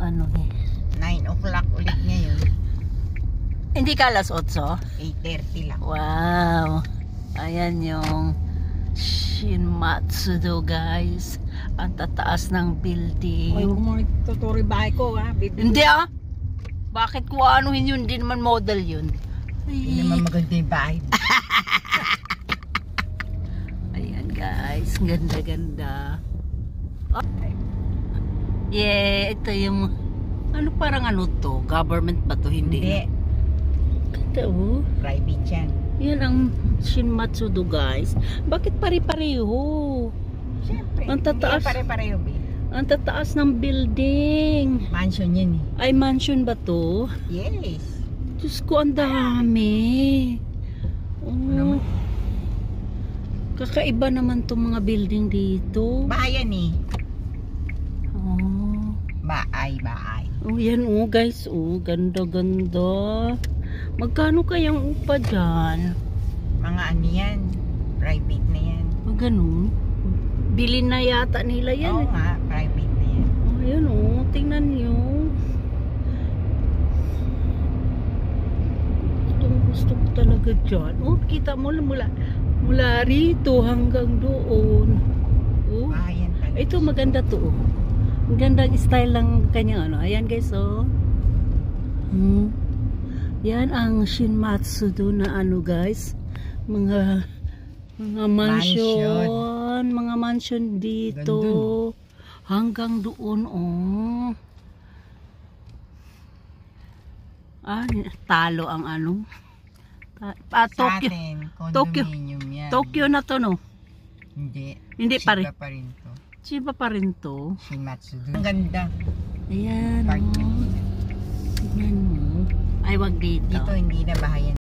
ano eh. 9 o'clock ulit ngayon. Hindi ka alas 8? 8:30 lang. Wow. Ayan yung Shin-Matsudo guys. Ang tataas ng building. Ay, kung mo tuturi bahay ko ha. Hindi ah. Bakit ko anuhin yun? Hindi naman model yun. Hindi naman maganda yung bahay. Ayan guys. Ganda-ganda. Oh. Yeah. Ito yung ano parang ano to? Government ba to? Hindi. Ito oh. Private yan. Yan ang Shin-Matsudo guys. Bakit pare-pareho? Siyempre. Ang tataas. Hindi pare-pareho ba? Ang tataas ng building. Mansion yan eh. Ay, mansion ba to? Yes. Diyos ko, ang dami. Oh. Kakaiba naman tong mga building dito. Bahay yan eh. Oh. Bahay. Oh, yan oh guys. Oh, ganda-ganda. Magkano kayang upa dyan? Mga ano yan. Private na yan. Oh, ganun. Bilin na yata nila yan. Oo nga. Private na yan. Oh, yan oh. Tingnan nyo. Gusto ko talaga dyan. Oh, kita mo mula rito hanggang doon. Oh. Bahay yan talaga. Ito maganda to. Oh. Ang gandang style lang kanyang ano. Ayan guys oh. Yan ang Shin-Matsudo na ano guys. Mga mansion. Mga mansion dito. Gandun. Hanggang doon oh. Ah, talo ang ano. Sa Tokyo. atin, condominium yan. Tokyo na to no. Hindi. Hindi pa rin. Chiba pa rin to. Chiba pa rin to. Shin-Matsudo. Ang ganda. Ayan. Park Oh. Tignan mo. Ay, wag dito. Dito hindi na bahay yan.